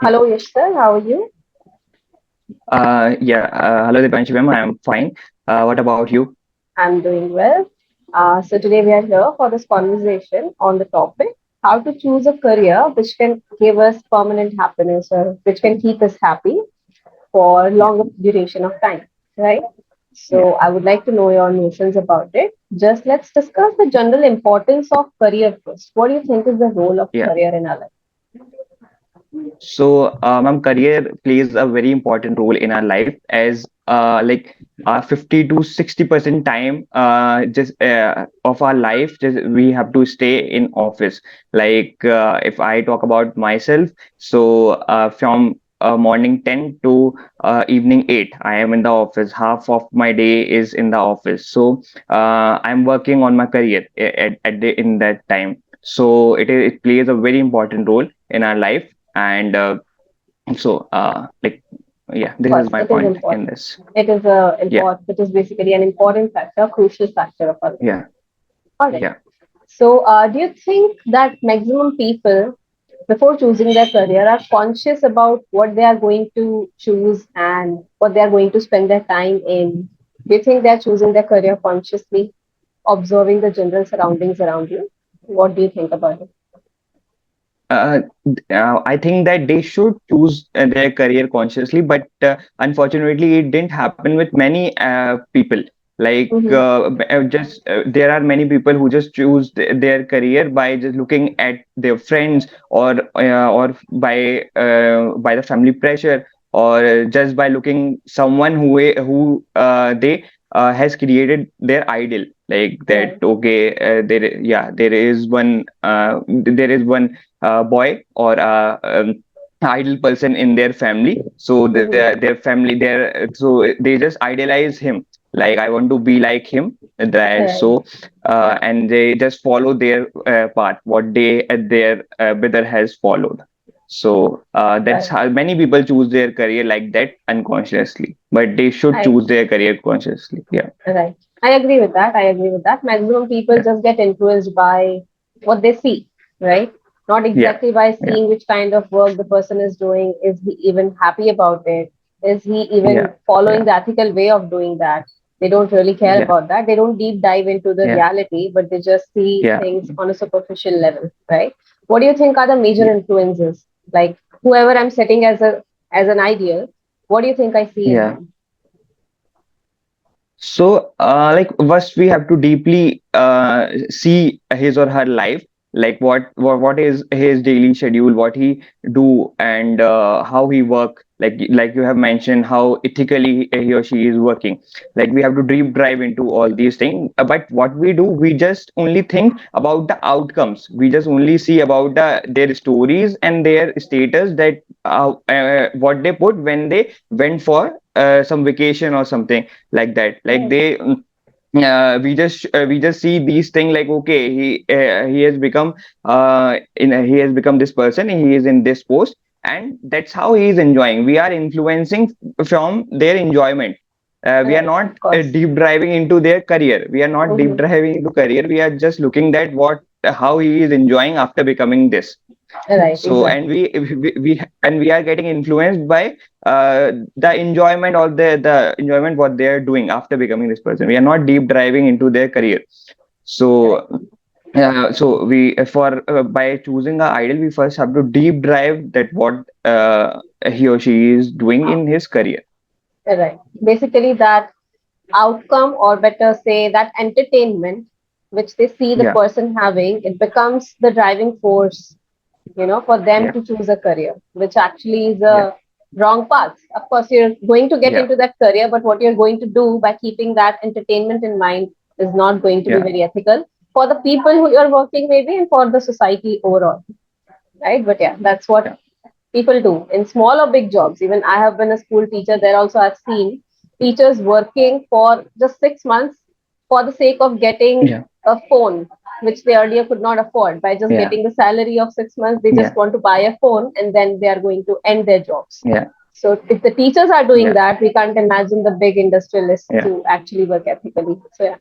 Hello, Yash sir. How are you? Hello Diwyanshi ma'am, I am fine. What about you? I'm doing well. So today we are here for this conversation on the topic how to choose a career which can give us permanent happiness or which can keep us happy for Yeah, longer duration of time, right? yeah, So I would like to know your notions about it. Just let's discuss the general importance of career first. What do you think is the role of yeah. career in our life? Ma'am, career plays a very important role in our life as 50 to 60% time just of our life just we have to stay in office. If I talk about myself, from morning 10 to evening 8, I am in the office. Half of my day is in the office. I'm working on my career in that time. It plays a very important role in our life and so like yeah, Of this course, is my it is point in important. this. It is a Yeah, important. It is basically an important factor, crucial factor of our life. yeah, All right. yeah. So, do you think that maximum people, before choosing their career, are conscious about what they are going to choose and what they are going to spend their time in? Do you think they are choosing their career consciously, observing the general surroundings around you? What do you think about it? uh, I think that they should choose their career consciously, but unfortunately, it didn't happen with many people. Mm-hmm. There are many people who just choose their career by just looking at their friends or by the family pressure or just by looking someone who they has created their ideal like that. Right. Okay, there is one boy or idol person in their family, so Mm-hmm. their family there, so they just idealize him, like I want to be like him. Right. And they just follow their path what their brother has followed. That's Right. how many people choose their career like that unconsciously, but they should I choose their career consciously. Yeah, Right. I agree with that. I agree with that. Maximum people yeah, just get influenced by what they see, right? Not yeah, exactly by yeah, seeing which kind of work the person is doing. Is he even happy about it? Is he yeah, even following yeah, the ethical way of doing that? They don't really care yeah, about that. They don't deep dive into the yeah, reality, but they just see yeah, things on a superficial level, right? What do you think are the major yeah, influences? Like whoever I'm setting as an ideal, what do you think I see in yeah. him? First we have to deeply see his or her life, like what is his daily schedule, what he do, and how he work. Like you have mentioned, how ethically he or she is working. Like we have to deep dive into all these things. But what we do, we just only think about the outcomes. We just only see about their stories and their status, that what they put when they went for some vacation or something like that. Right. We just see these things, like okay, he has become he has become this person, he is in this post, and that's how he is enjoying. We are influencing from their enjoyment. We are Right. not Of course. deep driving into their career. We are not deep Mhm. driving into career. We are just looking at what how he is enjoying after becoming this. Right, So and exactly. we are getting influenced by the enjoyment or the enjoyment what they are doing after becoming this person. We are not deep driving into their career. Right, So we for by choosing a idol, we first have to deep drive that what he or she is doing in his career. right. Basically, that outcome, or better say, that entertainment which they see the Yeah, person having, it becomes the driving force, for them yeah, to choose a career, which actually is yeah, a wrong path. Of course, you're going to get yeah, into that career, but what you're going to do by keeping that entertainment in mind is not going to be yeah, very ethical for the people who you're working, maybe, and for the society overall, right? But yeah, that's what yeah, people do in small or big jobs. Even I have been a school teacher. There also I've seen teachers working for just 6 months for the sake of getting yeah, a phone, which they earlier could not afford. By just yeah, getting the salary of 6 months, they just yeah, want to buy a phone and then they are going to end their jobs. yeah, So if the teachers are doing yeah, that, we can't imagine the big industrialists yeah, to actually work ethically. So yeah,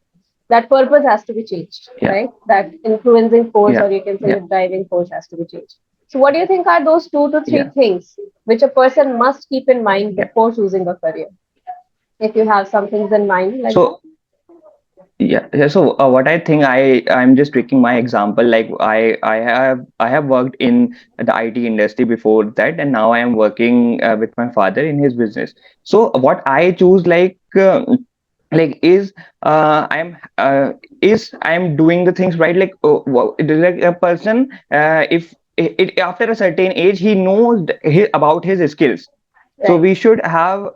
that purpose has to be changed, yeah, right? That influencing force, yeah, or you can say yeah, the driving force, has to be changed. So, what do you think are those two to three yeah. things? which a person must keep in mind yeah. before choosing a career? If you have some things in mind like that. So yeah. So what I think, I'm just taking my example. Like I have worked in the IT industry before that, and now I am working with my father in his business. So what I choose, like I'm doing the things right. Like it is like a person, if after a certain age he knows about his skills. So Right. we should have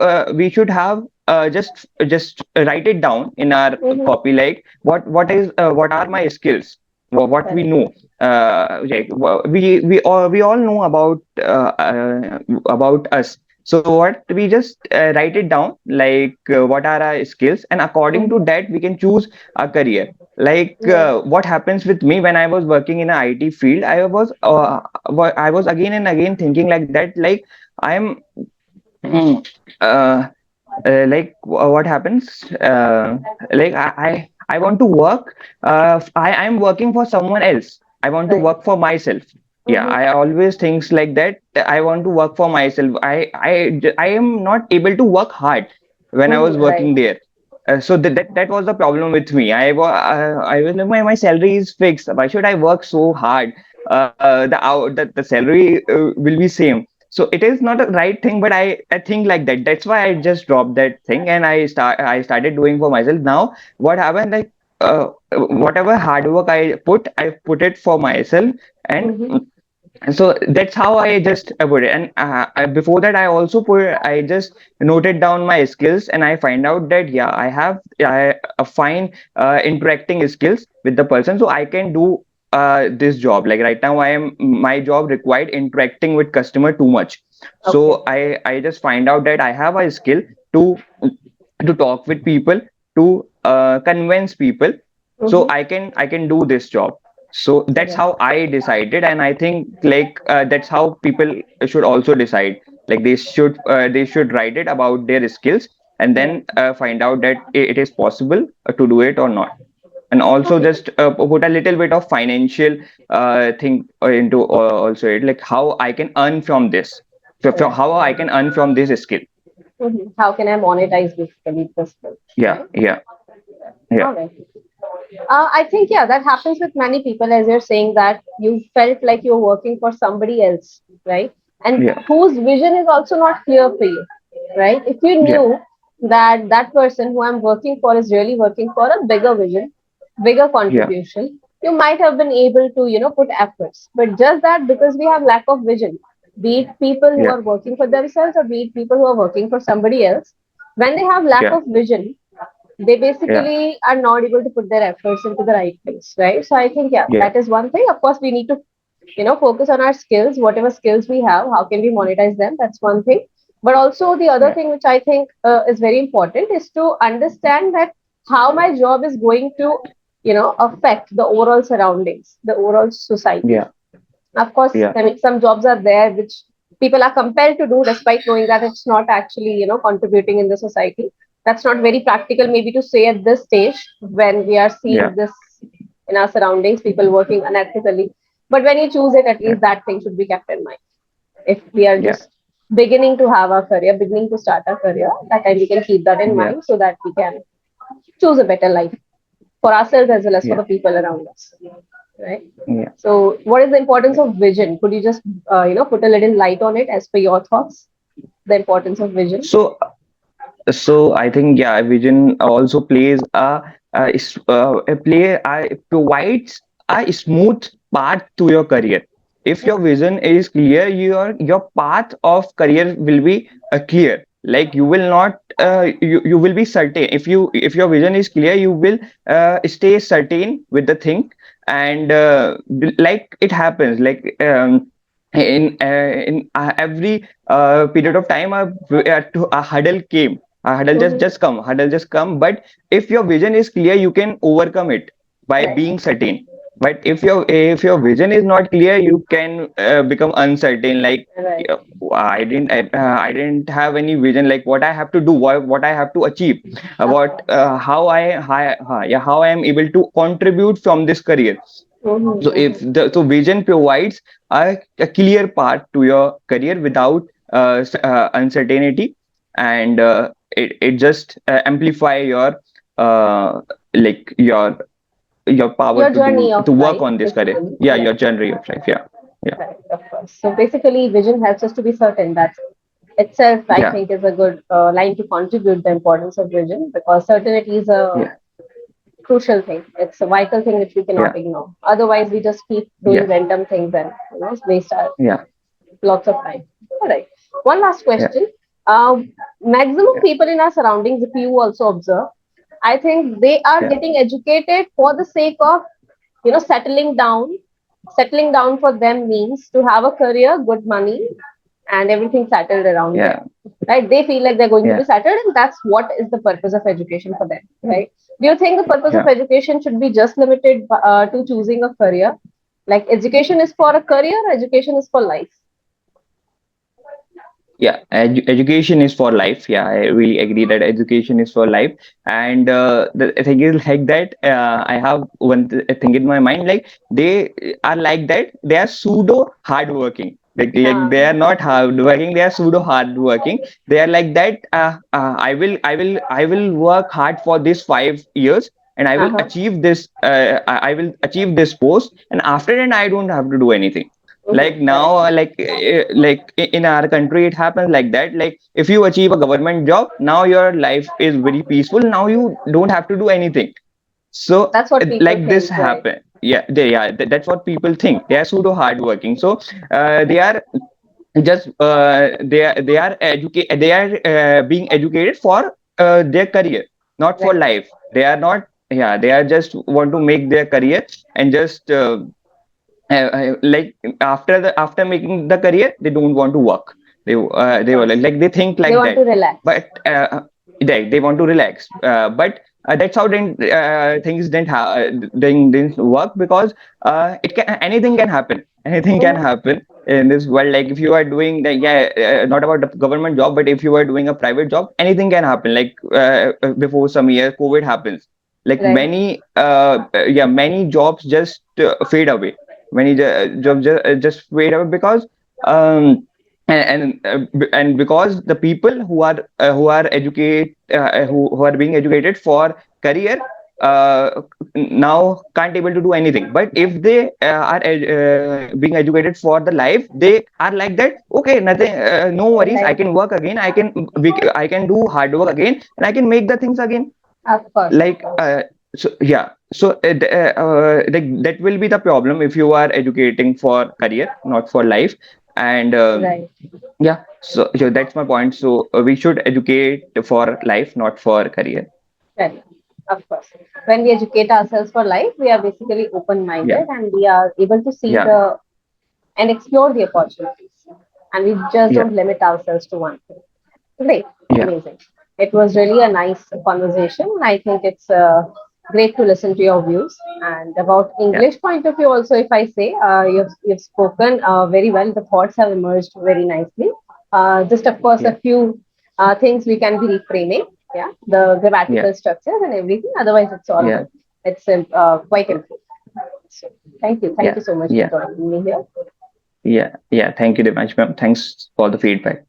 just write it down in our Mm-hmm. copy, like what are my skills, what we Correct. know. We all know about us. So what we just write it down, like what are our skills, and according to Mm-hmm. that we can choose a career. Like Right. what happens with me when I was working in a IT field, I was again and again thinking like that, like I'm Mm, uh, what happens? Like I want to work. I'm working for someone else. I want to Right. work for myself. Yeah, Mm-hmm. I always thinks like that. I want to work for myself. I am not able to work hard when I was Mm-hmm. Right. working there. So that was the problem with me. I was like, my salary is fixed. Why should I work so hard? The salary will be same. So it is not a right thing, but I think like that. That's why I just dropped that thing, and I started doing for myself. Now what happened, like whatever hard work I put it for myself. and Mm-hmm. and so that's how I just put it. And before that, I just noted down my skills, and I find out that yeah, I have a fine interacting skills with the person, so I can do this job. Like right now, my job required interacting with customer too much. Okay. So I just find out that I have a skill to to talk with people, to convince people, so Mm-hmm. I can do this job. So that's Correct. how I decided, and I think like that's how people should also decide. Like they should write it about their skills, and Right. then find out that it is possible to do it or not. And also Okay. just put a little bit of financial thing into also it, like how I can earn from this. So Correct. how I can earn from this skill. Mm-hmm. How can I monetize basically this skill? Yeah, Right. yeah, yeah, All right. I think, yeah, that happens with many people, as you're saying that you felt like you're working for somebody else, right? And yeah, whose vision is also not clear for you, right? If you yeah, knew that that person who I'm working for is really working for a bigger vision, bigger yeah, contribution, you might have been able to, put efforts. But just that because we have lack of vision, be it people who yeah, are working for themselves or be it people who are working for somebody else, when they have lack yeah, of vision, they yeah, basically are not able to put their efforts into the right place, right? So I think, yeah, yeah, that is one thing. Of course, we need to, focus on our skills, whatever skills we have, how can we monetize them? That's one thing. But also the other yeah, thing which I think is very important is to understand that how my job is going to, affect the overall surroundings, the overall society. yeah, Of course, yeah, I mean, some jobs are there which people are compelled to do despite knowing that it's not actually, contributing in the society. That's not very practical, maybe to say at this stage when we are yeah, seeing this in our surroundings, people working unethically. But when you choose it, at yeah, least that thing should be kept in mind. If we are yeah, just beginning to have our career, beginning to start our career, that time we can keep that in yeah, mind so that we can choose a better life for ourselves as well as for yeah, the people around us, right? yeah. So, what is the importance of vision? Could you just, put a little light on it as per your thoughts? The importance of vision. So I think yeah, vision also plays it provides a smooth path to your career. If your vision is clear, your path of career will be clear. Like you will be certain. If your vision is clear, you will stay certain with the thing. And like it happens, like in every period of time, a hurdle came. Mm-hmm. Hurdle just come. But if your vision is clear, you can overcome it by Right. being certain. But if your vision is not clear, you can become uncertain. Like Right. yeah, I didn't have any vision. Like what I have to do, what I have to achieve, Of what course. how I am able to contribute from this career. Mm-hmm. So if Mm-hmm. the so vision provides a clear path to your career without uncertainty, and it just amplify your uh, like your power Your to do journey of to work life, on this career. basically. Yeah, Right. your journey of life. Yeah, yeah, Right, of course. So basically, vision helps us to be certain. That itself, I yeah, think, is a good line to contribute the importance of vision, because certainty is a yeah, crucial thing. It's a vital thing which we cannot yeah, ignore. Otherwise, we just keep doing yeah, random things and waste our yeah, lots of time. All right. One last yeah, question. Maximum yeah, people in our surroundings, if you also observe, I think they are yeah, getting educated for the sake of settling down. Settling down for them means to have a career, good money, and everything settled around yeah, them. Right? They feel like they're going to be yeah, settled, and that's what is the purpose of education for them. Right? Do you think the purpose of yeah. education should be just limited to choosing a career? Like education is for a career, or education is for life? Yeah, education is for life. Yeah, I really agree that education is for life. And the thing is like that. I have thing in my mind. Like they are like that. They are pseudo hardworking. Like they are Uh-huh. not hardworking. They are pseudo hardworking. They are like that. I will work hard for this 5 years, and I will Uh-huh. achieve this. I will achieve this post, and after that, I don't have to do anything. Like Correct. now, in our country it happens like that. Like if you achieve a government job, now your life is very peaceful, now you don't have to do anything. So That's what people like this think, right? happen. Yeah, that's what people think. They are pseudo hardworking. So they are just they are being educated for their career, not for Right. life. They are not. Yeah, they are just want to make their career, and just like after making the career, they don't want to work. Of They were course. they think They like want to that. relax. But they want to relax, but that's how things didn't work, because it can anything can happen. Anything can Mhm. happen in this world. Like if you are doing the, yeah, not about the government job, but if you are doing a private job, anything can happen. Like before some years COVID happens, like Right. many jobs just fade away. Many jobs just fade away because and because the people who are who are being educated for career now can't able to do anything. But if they are being educated for the life, they are like that. Okay, nothing, no worries. I Right. can work again. I can do hard work again, and I can make the things again. Of course. Of Like course. so yeah, so like that will be the problem if you are educating for career, not for life. And Right. yeah, so that's my point. So we should educate for life, not for career. Right. Of course. When we educate ourselves for life, we are basically Yeah, open-minded and we are able to see yeah, the and explore the opportunities. And we just yeah, don't limit ourselves to one thing. Great. yeah, Amazing. It was really a nice conversation. I think it's great to listen to your views. And about yeah, English point of view, also, if I say you've spoken very well, the thoughts have emerged very nicely. Just of course, a yeah, few things we can be reframing. Yeah, the yeah, grammatical structures and everything. Otherwise, it's all yeah, good. It's quite improved. So, thank yeah, you so much for yeah, joining me here. yeah, yeah. Thank you, Divansh ma'am. Thanks for the feedback.